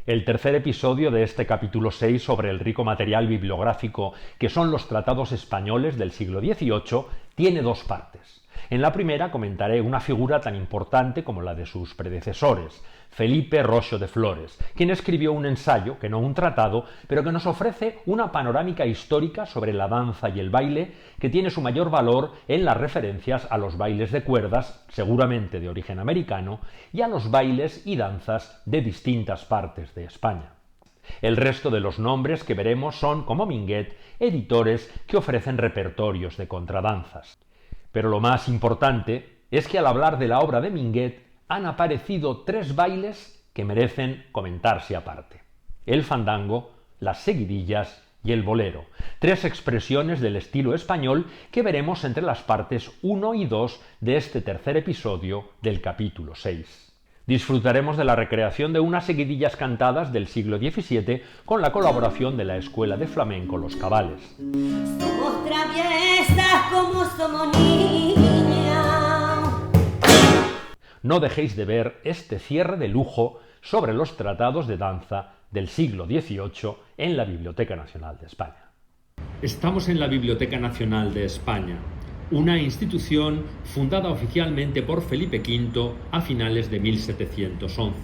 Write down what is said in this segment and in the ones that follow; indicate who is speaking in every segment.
Speaker 1: El tercer episodio de este capítulo 6 sobre el rico material bibliográfico que son los tratados españoles del siglo XVIII tiene dos partes. En la primera comentaré una figura tan importante como la de sus predecesores, Felipe Roxo de Flores, quien escribió un ensayo, que no un tratado, pero que nos ofrece una panorámica histórica sobre la danza y el baile que tiene su mayor valor en las referencias a los bailes de cuerdas, seguramente de origen americano, y a los bailes y danzas de distintas partes de España. El resto de los nombres que veremos son, como Minguet, editores que ofrecen repertorios de contradanzas. Pero lo más importante es que al hablar de la obra de Minguet han aparecido tres bailes que merecen comentarse aparte: el fandango, las seguidillas y el bolero, tres expresiones del estilo español que veremos entre las partes 1 y 2 de este tercer episodio del capítulo 6. Disfrutaremos de la recreación de unas seguidillas cantadas del siglo XVII con la colaboración de la Escuela de Flamenco Los Cabales.
Speaker 2: Somos traviesas como somos niñas.
Speaker 1: No dejéis de ver este cierre de lujo sobre los tratados de danza del siglo XVIII en la Biblioteca Nacional de España. Estamos en la Biblioteca Nacional de España, una institución fundada oficialmente por Felipe V a finales de 1711.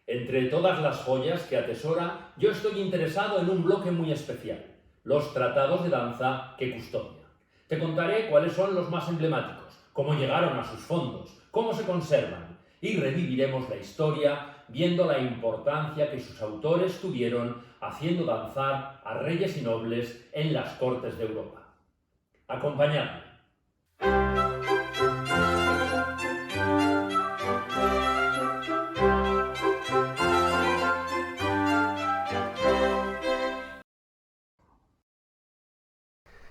Speaker 1: Entre todas las joyas que atesora, yo estoy interesado en un bloque muy especial: los tratados de danza que custodia. Te contaré cuáles son los más emblemáticos, cómo llegaron a sus fondos, cómo se conservan, y reviviremos la historia viendo la importancia que sus autores tuvieron haciendo danzar a reyes y nobles en las cortes de Europa. Acompañadme.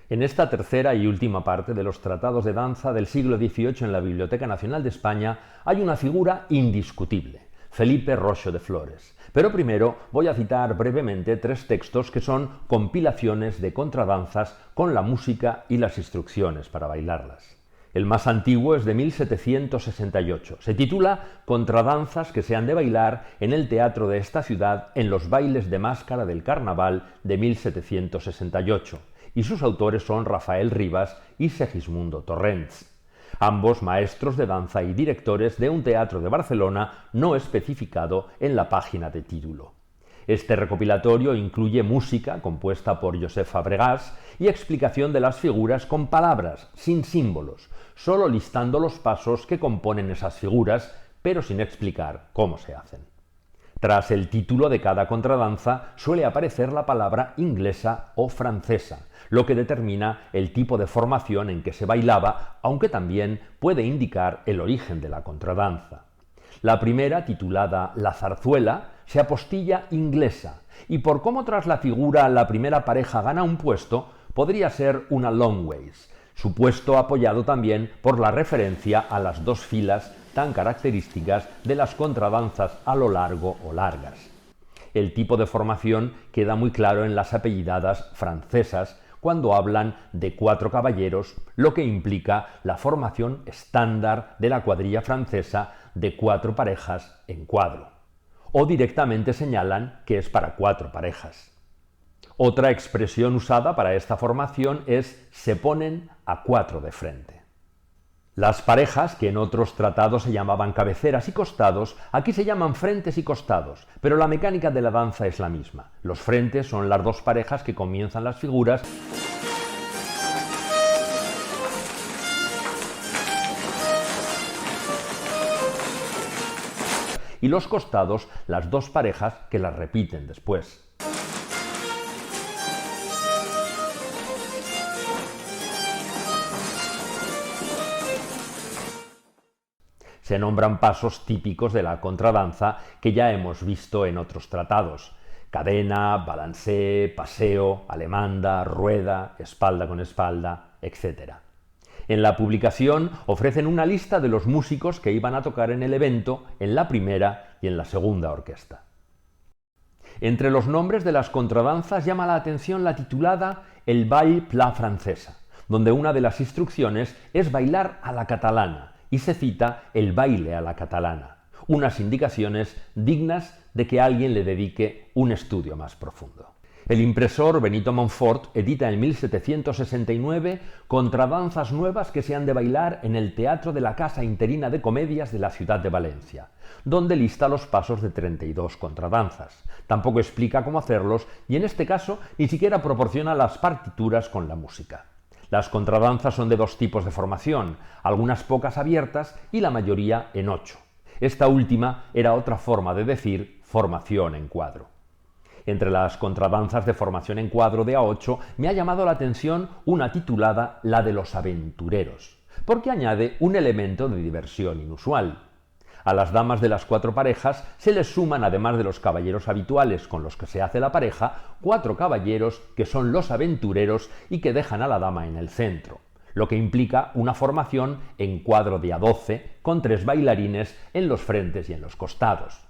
Speaker 1: En esta tercera y última parte de los tratados de danza del siglo XVIII en la Biblioteca Nacional de España hay una figura indiscutible: Felipe Roxo de Flores. Pero primero voy a citar brevemente tres textos que son compilaciones de contradanzas con la música y las instrucciones para bailarlas. El más antiguo es de 1768. Se titula Contradanzas que se han de bailar en el teatro de esta ciudad en los bailes de máscara del carnaval de 1768. Y sus autores son Rafael Rivas y Segismundo Torrents, ambos maestros de danza y directores de un teatro de Barcelona no especificado en la página de título. Este recopilatorio incluye música compuesta por Josep Fabregas y explicación de las figuras con palabras, sin símbolos, solo listando los pasos que componen esas figuras, pero sin explicar cómo se hacen. Tras el título de cada contradanza suele aparecer la palabra inglesa o francesa, lo que determina el tipo de formación en que se bailaba, aunque también puede indicar el origen de la contradanza. La primera, titulada La zarzuela, se apostilla inglesa, y por cómo tras la figura la primera pareja gana un puesto, podría ser una long waist, su puesto apoyado también por la referencia a las dos filas tan características de las contradanzas a lo largo o largas. El tipo de formación queda muy claro en las apellidadas francesas cuando hablan de 4 caballeros, lo que implica la formación estándar de la cuadrilla francesa de 4 parejas en cuadro. O directamente señalan que es para 4 parejas. Otra expresión usada para esta formación es se ponen a 4 de frente. Las parejas, que en otros tratados se llamaban cabeceras y costados, aquí se llaman frentes y costados, pero la mecánica de la danza es la misma. Los frentes son las dos parejas que comienzan las figuras y los costados las dos parejas que las repiten después. Se nombran pasos típicos de la contradanza que ya hemos visto en otros tratados: cadena, balancé, paseo, alemanda, rueda, espalda con espalda, etc. En la publicación ofrecen una lista de los músicos que iban a tocar en el evento en la primera y en la segunda orquesta. Entre los nombres de las contradanzas llama la atención la titulada El ball pla francesa, donde una de las instrucciones es bailar a la catalana, y se cita el baile a la catalana, unas indicaciones dignas de que alguien le dedique un estudio más profundo. El impresor Benito Montfort edita en 1769 contradanzas nuevas que se han de bailar en el Teatro de la Casa Interina de Comedias de la ciudad de Valencia, donde lista los pasos de 32 contradanzas. Tampoco explica cómo hacerlos y en este caso ni siquiera proporciona las partituras con la música. Las contradanzas son de dos tipos de formación, algunas pocas abiertas y la mayoría en 8. Esta última era otra forma de decir formación en cuadro. Entre las contradanzas de formación en cuadro de A8 me ha llamado la atención una titulada La de los aventureros, porque añade un elemento de diversión inusual. A las damas de las 4 parejas se les suman, además de los caballeros habituales con los que se hace la pareja, 4 caballeros que son los aventureros y que dejan a la dama en el centro, lo que implica una formación en cuadro de A12 con 3 bailarines en los frentes y en los costados.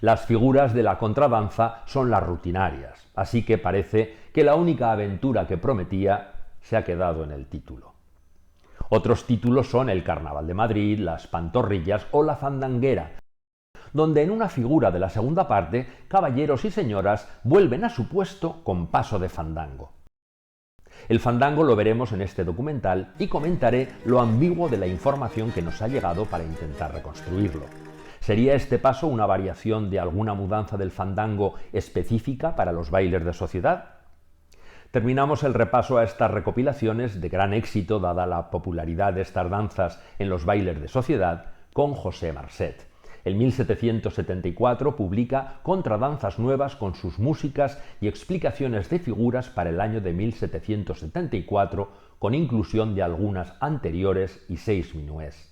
Speaker 1: Las figuras de la contradanza son las rutinarias, así que parece que la única aventura que prometía se ha quedado en el título. Otros títulos son el Carnaval de Madrid, las Pantorrillas o la Fandanguera, donde en una figura de la segunda parte, caballeros y señoras vuelven a su puesto con paso de fandango. El fandango lo veremos en este documental y comentaré lo ambiguo de la información que nos ha llegado para intentar reconstruirlo. ¿Sería este paso una variación de alguna mudanza del fandango específica para los bailes de sociedad? Terminamos el repaso a estas recopilaciones de gran éxito dada la popularidad de estas danzas en los bailes de sociedad con José Marcet. En 1774 publica Contradanzas nuevas con sus músicas y explicaciones de figuras para el año de 1774 con inclusión de algunas anteriores y 6 minués.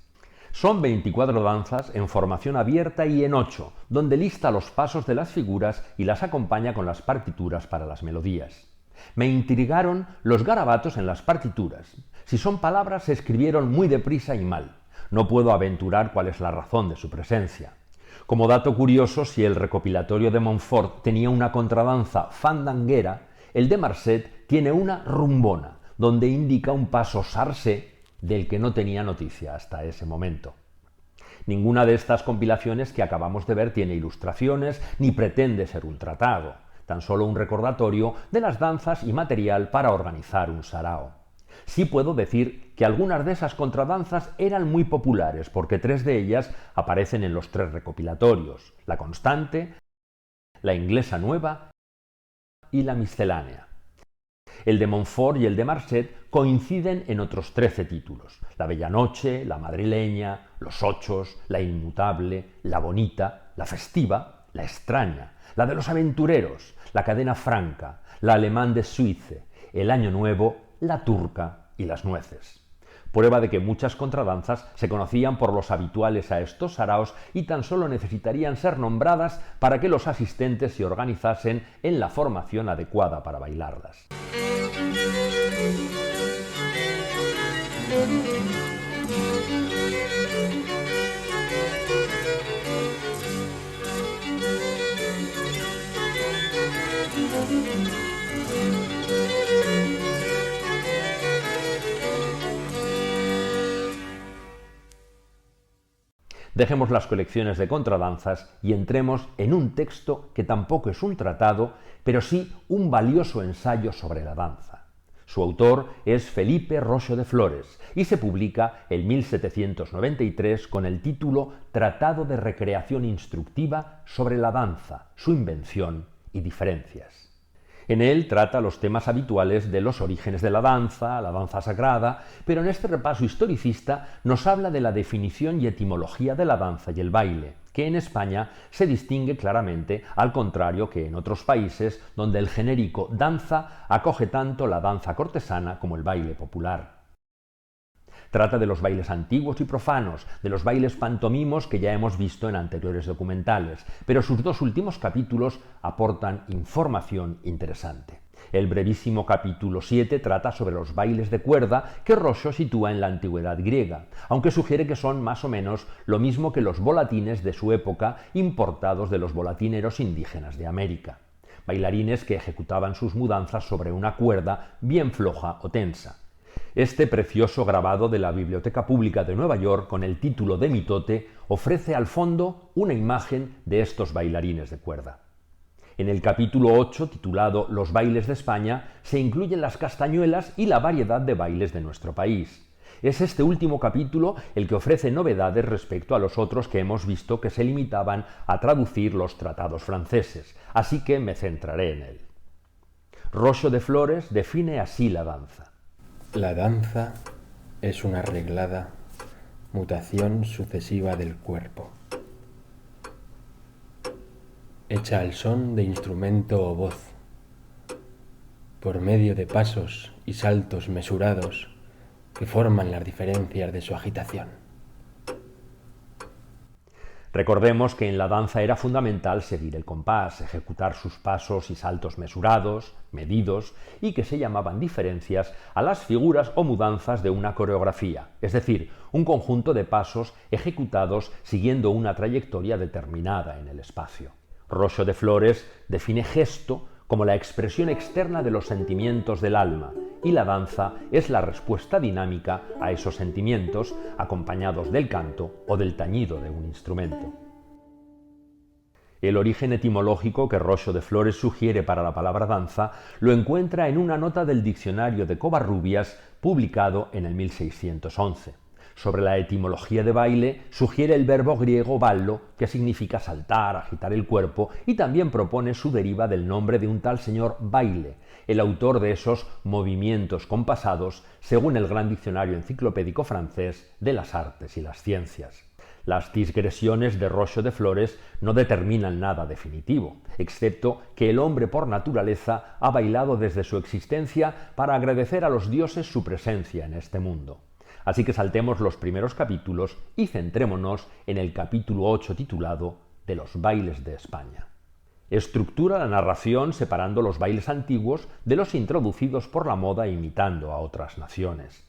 Speaker 1: Son 24 danzas en formación abierta y en 8, donde lista los pasos de las figuras y las acompaña con las partituras para las melodías. Me intrigaron los garabatos en las partituras. Si son palabras, se escribieron muy deprisa y mal. No puedo aventurar cuál es la razón de su presencia. Como dato curioso, si el recopilatorio de Montfort tenía una contradanza fandanguera, el de Marcet tiene una rumbona, donde indica un paso sarse del que no tenía noticia hasta ese momento. Ninguna de estas compilaciones que acabamos de ver tiene ilustraciones ni pretende ser un tratado, tan solo un recordatorio de las danzas y material para organizar un sarao. Sí puedo decir que algunas de esas contradanzas eran muy populares porque 3 de ellas aparecen en los 3 recopilatorios: la constante, la inglesa nueva y la miscelánea. El de Montfort y el de Marcet coinciden en otros 13 títulos: la Bella Noche, la Madrileña, los Ochos, la Inmutable, la Bonita, la Festiva, la Extraña, la de los Aventureros, la Cadena Franca, la Alemán de Suize, el Año Nuevo, la Turca y las Nueces. Prueba de que muchas contradanzas se conocían por los habituales a estos saraos y tan solo necesitarían ser nombradas para que los asistentes se organizasen en la formación adecuada para bailarlas. Dejemos las colecciones de contradanzas y entremos en un texto que tampoco es un tratado, pero sí un valioso ensayo sobre la danza. Su autor es Felipe Rocho de Flores y se publica en 1793 con el título Tratado de recreación instructiva sobre la danza, su invención y diferencias. En él trata los temas habituales de los orígenes de la danza sagrada, pero en este repaso historicista nos habla de la definición y etimología de la danza y el baile, que en España se distingue claramente, al contrario que en otros países donde el genérico danza acoge tanto la danza cortesana como el baile popular. Trata de los bailes antiguos y profanos, de los bailes pantomimos que ya hemos visto en anteriores documentales, pero sus 2 últimos capítulos aportan información interesante. El brevísimo capítulo 7 trata sobre los bailes de cuerda que Rocho sitúa en la antigüedad griega, aunque sugiere que son más o menos lo mismo que los volatines de su época importados de los volatineros indígenas de América. Bailarines que ejecutaban sus mudanzas sobre una cuerda bien floja o tensa. Este precioso grabado de la Biblioteca Pública de Nueva York con el título de mitote ofrece al fondo una imagen de estos bailarines de cuerda. En el capítulo 8, titulado Los bailes de España, se incluyen las castañuelas y la variedad de bailes de nuestro país. Es este último capítulo el que ofrece novedades respecto a los otros que hemos visto que se limitaban a traducir los tratados franceses, así que me centraré en él. Rocho de Flores define así la danza.
Speaker 3: La danza es una reglada mutación sucesiva del cuerpo, hecha al son de instrumento o voz, por medio de pasos y saltos mesurados que forman las diferencias de su agitación.
Speaker 1: Recordemos que en la danza era fundamental seguir el compás, ejecutar sus pasos y saltos mesurados, medidos, y que se llamaban diferencias a las figuras o mudanzas de una coreografía, es decir, un conjunto de pasos ejecutados siguiendo una trayectoria determinada en el espacio. Rocho de Flores define gesto como la expresión externa de los sentimientos del alma, y la danza es la respuesta dinámica a esos sentimientos, acompañados del canto o del tañido de un instrumento. El origen etimológico que Rocho de Flores sugiere para la palabra danza lo encuentra en una nota del diccionario de Covarrubias publicado en el 1611. Sobre la etimología de baile sugiere el verbo griego ballo, que significa saltar, agitar el cuerpo, y también propone su deriva del nombre de un tal señor Baile, el autor de esos movimientos compasados, según el gran diccionario enciclopédico francés de las artes y las ciencias. Las digresiones de Rocho de Flores no determinan nada definitivo, excepto que el hombre por naturaleza ha bailado desde su existencia para agradecer a los dioses su presencia en este mundo. Así que saltemos los primeros capítulos y centrémonos en el capítulo 8 titulado De los bailes de España. Estructura la narración separando los bailes antiguos de los introducidos por la moda imitando a otras naciones.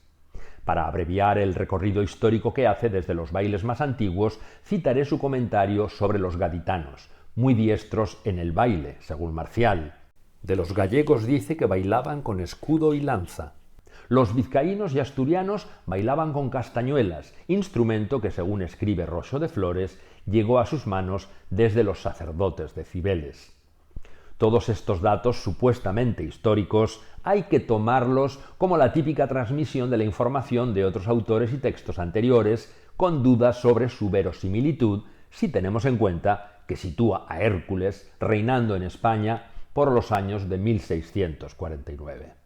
Speaker 1: Para abreviar el recorrido histórico que hace desde los bailes más antiguos, citaré su comentario sobre los gaditanos, muy diestros en el baile, según Marcial. De los gallegos dice que bailaban con escudo y lanza. Los vizcaínos y asturianos bailaban con castañuelas, instrumento que, según escribe Rocho de Flores, llegó a sus manos desde los sacerdotes de Cibeles. Todos estos datos supuestamente históricos hay que tomarlos como la típica transmisión de la información de otros autores y textos anteriores, con dudas sobre su verosimilitud, si tenemos en cuenta que sitúa a Hércules reinando en España por los años de 1649.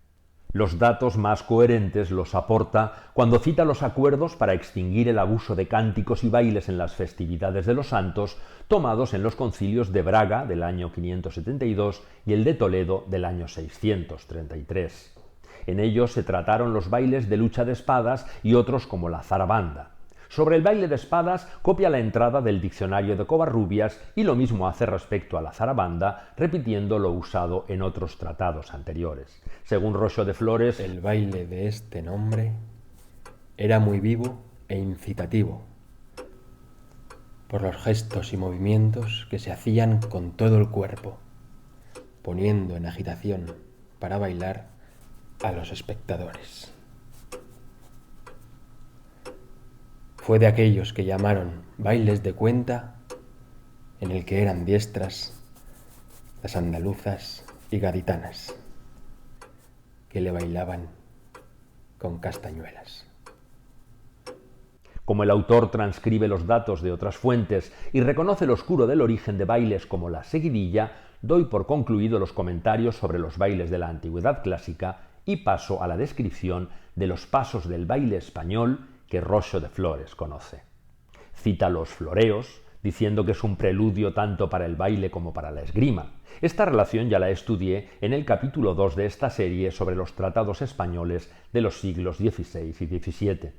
Speaker 1: Los datos más coherentes los aporta cuando cita los acuerdos para extinguir el abuso de cánticos y bailes en las festividades de los santos, tomados en los concilios de Braga del año 572 y el de Toledo del año 633. En ellos se trataron los bailes de lucha de espadas y otros como la zarabanda. Sobre el baile de espadas copia la entrada del diccionario de Covarrubias y lo mismo hace respecto a la zarabanda, repitiendo lo usado en otros tratados anteriores. Según Rocho de Flores,
Speaker 3: el baile de este nombre era muy vivo e incitativo, por los gestos y movimientos que se hacían con todo el cuerpo, poniendo en agitación para bailar a los espectadores. Fue de aquellos que llamaron bailes de cuenta, en el que eran diestras las andaluzas y gaditanas, que le bailaban con castañuelas.
Speaker 1: Como el autor transcribe los datos de otras fuentes y reconoce lo oscuro del origen de bailes como la seguidilla, doy por concluido los comentarios sobre los bailes de la antigüedad clásica y paso a la descripción de los pasos del baile español que Rocho de Flores conoce. Cita los floreos, diciendo que es un preludio tanto para el baile como para la esgrima. Esta relación ya la estudié en el capítulo 2 de esta serie sobre los tratados españoles de los siglos XVI y XVII.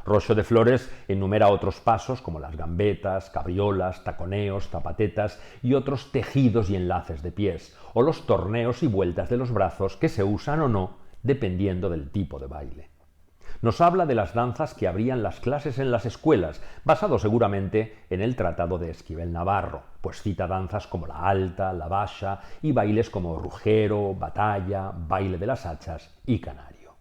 Speaker 1: Rocho de Flores enumera otros pasos como las gambetas, cabriolas, taconeos, zapatetas y otros tejidos y enlaces de pies, o los torneos y vueltas de los brazos que se usan o no dependiendo del tipo de baile. Nos habla de las danzas que abrían las clases en las escuelas, basado seguramente en el Tratado de Esquivel Navarro, pues cita danzas como la alta, la baja y bailes como rugero, batalla, baile de las hachas y canario.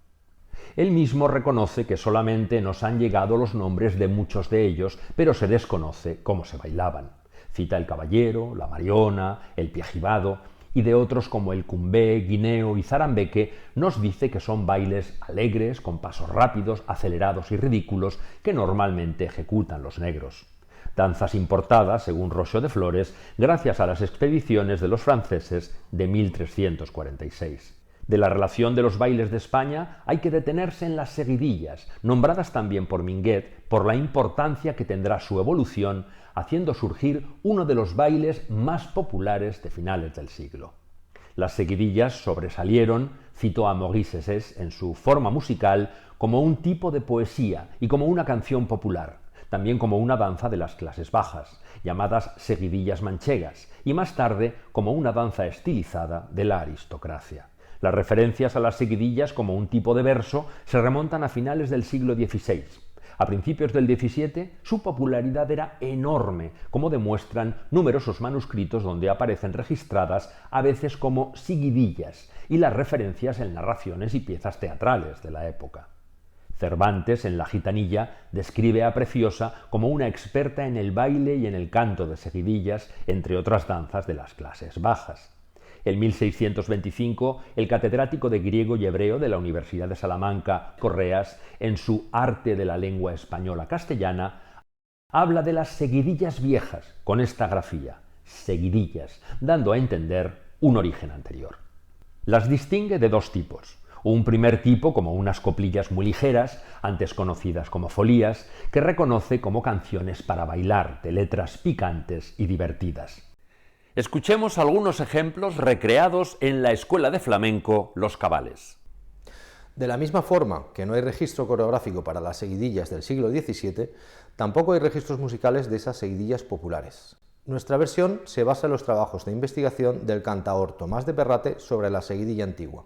Speaker 1: Él mismo reconoce que solamente nos han llegado los nombres de muchos de ellos, pero se desconoce cómo se bailaban. Cita el caballero, la mariona, el piajibado, y de otros como el cumbé, guineo y zarambeque, nos dice que son bailes alegres, con pasos rápidos, acelerados y ridículos que normalmente ejecutan los negros. Danzas importadas, según Rocho de Flores, gracias a las expediciones de los franceses de 1346. De la relación de los bailes de España hay que detenerse en las seguidillas, nombradas también por Minguet por la importancia que tendrá su evolución, haciendo surgir uno de los bailes más populares de finales del siglo. Las seguidillas sobresalieron, citó a Maurice Sés en su forma musical, como un tipo de poesía y como una canción popular, también como una danza de las clases bajas, llamadas seguidillas manchegas, y más tarde como una danza estilizada de la aristocracia. Las referencias a las seguidillas como un tipo de verso se remontan a finales del siglo XVI. A principios del XVII su popularidad era enorme, como demuestran numerosos manuscritos donde aparecen registradas a veces como seguidillas y las referencias en narraciones y piezas teatrales de la época. Cervantes, en La Gitanilla, describe a Preciosa como una experta en el baile y en el canto de seguidillas, entre otras danzas de las clases bajas. En 1625, el catedrático de griego y hebreo de la Universidad de Salamanca, Correas, en su Arte de la lengua española castellana, habla de las seguidillas viejas, con esta grafía, seguidillas, dando a entender un origen anterior. Las distingue de dos tipos. Un primer tipo como unas coplillas muy ligeras, antes conocidas como folías, que reconoce como canciones para bailar, de letras picantes y divertidas. Escuchemos algunos ejemplos recreados en la Escuela de Flamenco Los Cabales.
Speaker 4: De la misma forma que no hay registro coreográfico para las seguidillas del siglo XVII, tampoco hay registros musicales de esas seguidillas populares. Nuestra versión se basa en los trabajos de investigación del cantaor Tomás de Perrate sobre la seguidilla antigua.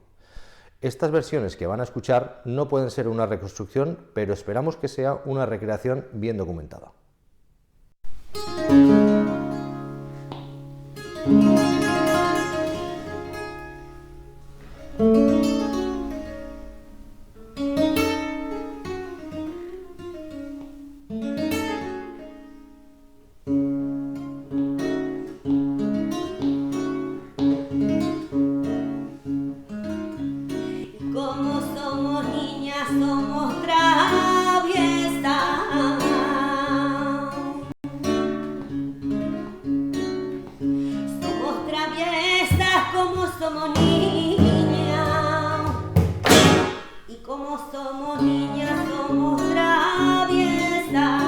Speaker 4: Estas versiones que van a escuchar no pueden ser una reconstrucción, pero esperamos que sea una recreación bien documentada.
Speaker 2: Como somos niñas, somos traviesas. Somos traviesas como somos niñas. Y como somos niñas, somos traviesas.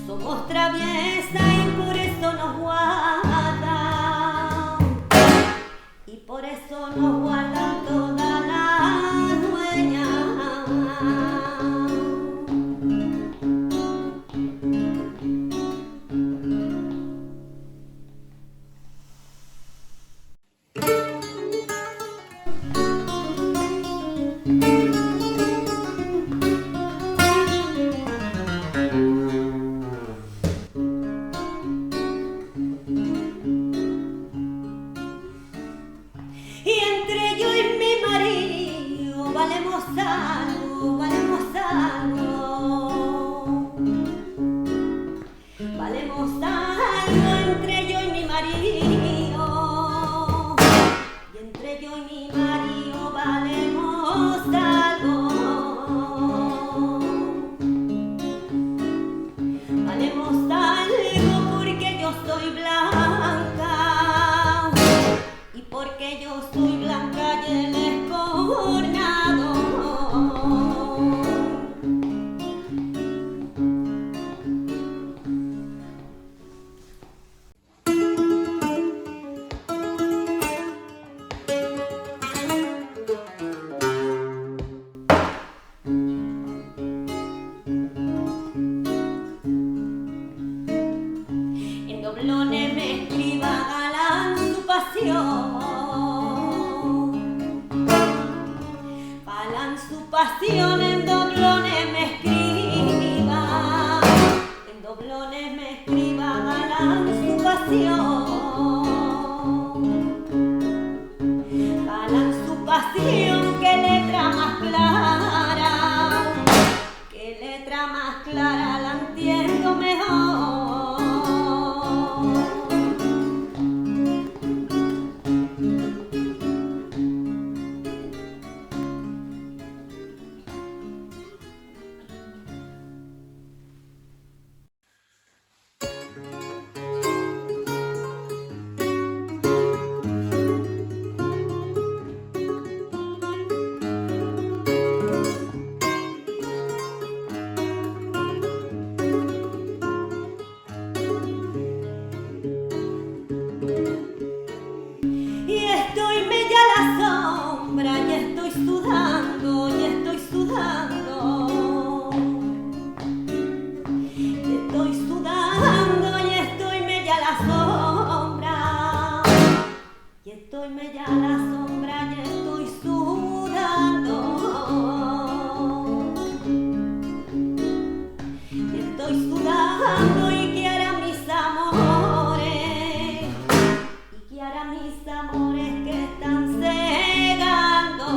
Speaker 2: Somos traviesas y por eso nos guardan. Y por eso nos guardan todas las dueñas. Y entre yo y mi marido valemos algo, valemos algo. Valemos algo entre yo y mi marido. Y entre yo y mi marido valemos algo. Valemos algo porque yo soy blanca. Y porque yo soy blanca y él es cornado. En doblones me escriba galán su pasión. Palan su pasión, en doblones me escriba. En doblones me escriba galán su pasión. Doyme ya la sombra y estoy sudando. Estoy sudando y que harán mis amores. Y que harán mis amores que están cegando.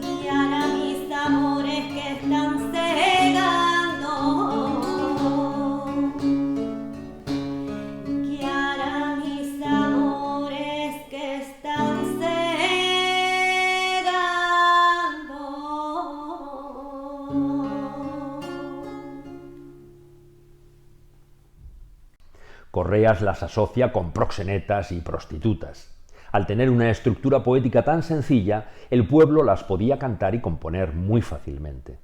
Speaker 2: Y harán mis amores que están cegando. Que harán mis amores que están cegando.
Speaker 1: Correas las asocia con proxenetas y prostitutas. Al tener una estructura poética tan sencilla, el pueblo las podía cantar y componer muy fácilmente.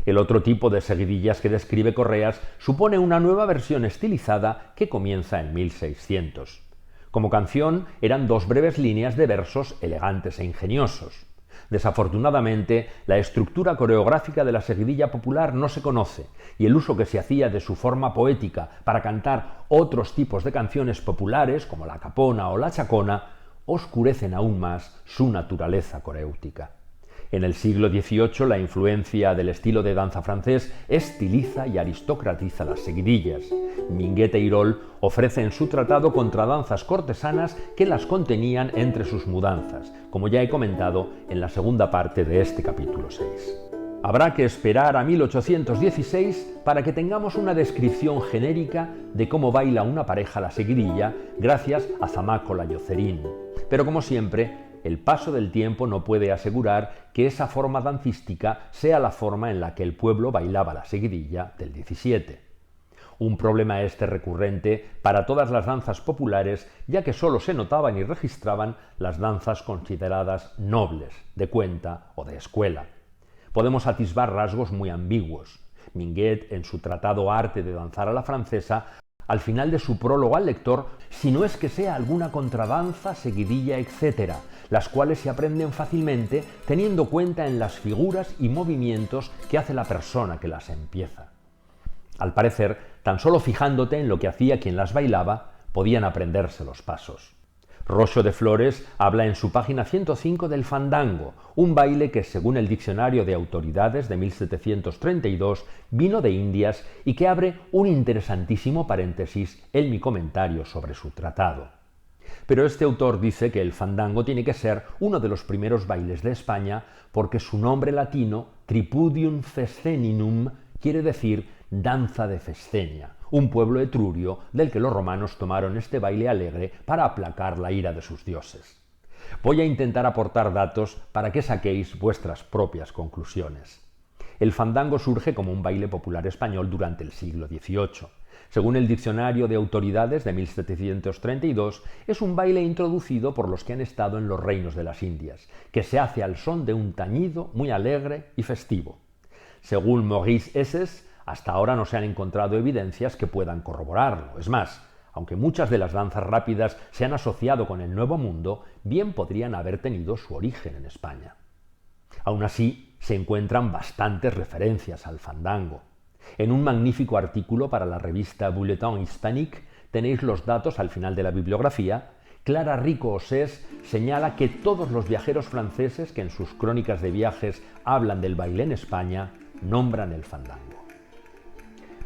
Speaker 1: El otro tipo de seguidillas que describe Correas supone una nueva versión estilizada que comienza en 1600. Como canción eran 2 breves líneas de versos elegantes e ingeniosos. Desafortunadamente, la estructura coreográfica de la seguidilla popular no se conoce y el uso que se hacía de su forma poética para cantar otros tipos de canciones populares, como la capona o la chacona, oscurecen aún más su naturaleza coréutica. En el siglo XVIII, la influencia del estilo de danza francés estiliza y aristocratiza las seguidillas. Minguet e Irol ofrece en su tratado contradanzas cortesanas que las contenían entre sus mudanzas, como ya he comentado en la segunda parte de este capítulo 6. Habrá que esperar a 1816 para que tengamos una descripción genérica de cómo baila una pareja la seguidilla gracias a Zamaco Layocerín. Pero como siempre, el paso del tiempo no puede asegurar que esa forma dancística sea la forma en la que el pueblo bailaba la seguidilla del 17. Un problema este recurrente para todas las danzas populares, ya que solo se notaban y registraban las danzas consideradas nobles, de cuenta o de escuela. Podemos atisbar rasgos muy ambiguos. Minguet, en su tratado Arte de danzar a la francesa, al final de su prólogo al lector, si no es que sea alguna contradanza, seguidilla, etc., las cuales se aprenden fácilmente teniendo cuenta en las figuras y movimientos que hace la persona que las empieza. Al parecer, tan solo fijándote en lo que hacía quien las bailaba, podían aprenderse los pasos. Rocho de Flores habla en su página 105 del fandango, un baile que, según el Diccionario de Autoridades de 1732, vino de Indias y que abre un interesantísimo paréntesis en mi comentario sobre su tratado. Pero este autor dice que el fandango tiene que ser uno de los primeros bailes de España porque su nombre latino, Tripudium Fesceninum, quiere decir danza de Fescenia, un pueblo etrurio del que los romanos tomaron este baile alegre para aplacar la ira de sus dioses. Voy a intentar aportar datos para que saquéis vuestras propias conclusiones. El fandango surge como un baile popular español durante el siglo XVIII. Según el Diccionario de Autoridades de 1732, es un baile introducido por los que han estado en los reinos de las Indias, que se hace al son de un tañido muy alegre y festivo. Según Maurice Esses, hasta ahora no se han encontrado evidencias que puedan corroborarlo. Es más, aunque muchas de las danzas rápidas se han asociado con el Nuevo Mundo, bien podrían haber tenido su origen en España. Aún así, se encuentran bastantes referencias al fandango. En un magnífico artículo para la revista Bulletin Hispanique tenéis los datos al final de la bibliografía. Clara Rico Osés señala que todos los viajeros franceses que en sus crónicas de viajes hablan del baile en España nombran el fandango.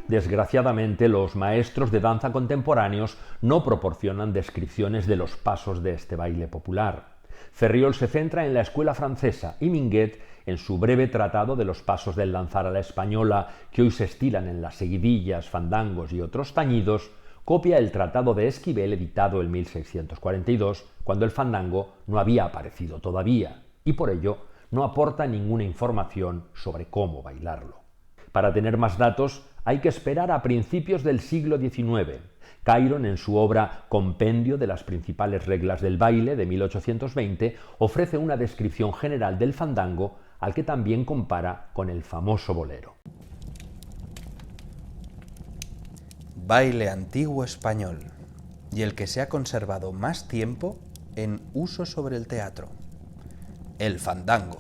Speaker 1: Desgraciadamente, los maestros de danza contemporáneos no proporcionan descripciones de los pasos de este baile popular. Ferriol se centra en la escuela francesa y Minguet, en su breve tratado de los pasos del danzar a la española que hoy se estilan en las seguidillas, fandangos y otros tañidos, copia el tratado de Esquivel editado en 1642, cuando el fandango no había aparecido todavía, y por ello no aporta ninguna información sobre cómo bailarlo. Para tener más datos, hay que esperar a principios del siglo XIX. Cairon, en su obra Compendio de las principales reglas del baile, de 1820, ofrece una descripción general del fandango, al que también compara con el famoso bolero.
Speaker 5: Baile antiguo español, y el que se ha conservado más tiempo en uso sobre el teatro. El fandango,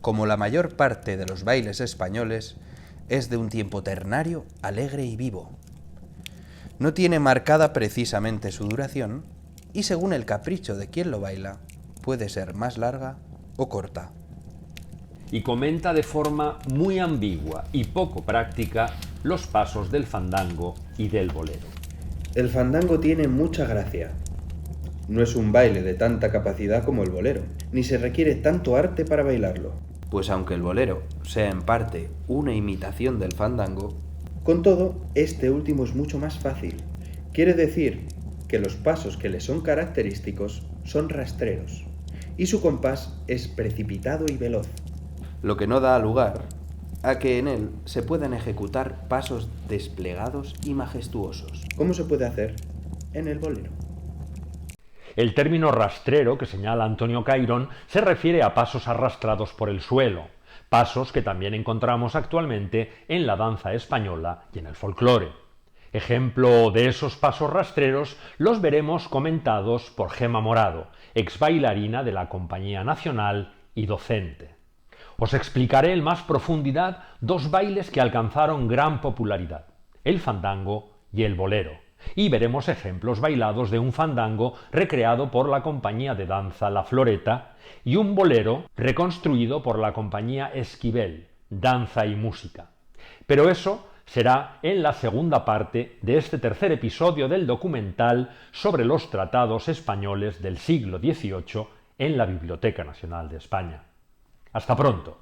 Speaker 5: como la mayor parte de los bailes españoles, es de un tiempo ternario, alegre y vivo. No tiene marcada precisamente su duración y según el capricho de quien lo baila, puede ser más larga o corta.
Speaker 1: Y comenta de forma muy ambigua y poco práctica los pasos del fandango y del bolero.
Speaker 6: El fandango tiene mucha gracia. No es un baile de tanta capacidad como el bolero, ni se requiere tanto arte para bailarlo.
Speaker 5: Pues aunque el bolero sea en parte una imitación del fandango,
Speaker 6: Con todo, este último es mucho más fácil. Quiere decir que los pasos que le son característicos son rastreros y su compás es precipitado y veloz.
Speaker 5: lo que no da lugar a que en él se puedan ejecutar pasos desplegados y majestuosos.
Speaker 6: ¿Cómo se puede hacer en el bolero?
Speaker 1: El término rastrero que señala Antonio Cairón se refiere a pasos arrastrados por el suelo, pasos que también encontramos actualmente en la danza española y en el folclore. Ejemplo de esos pasos rastreros los veremos comentados por Gema Morado, ex bailarina de la Compañía Nacional y docente. Os explicaré en más profundidad dos bailes que alcanzaron gran popularidad, el fandango y el bolero, y veremos ejemplos bailados de un fandango recreado por la compañía de danza La Floreta y un bolero reconstruido por la compañía Esquivel, Danza y Música. Pero eso será en la segunda parte de este tercer episodio del documental sobre los tratados españoles del siglo XVIII en la Biblioteca Nacional de España. Hasta pronto.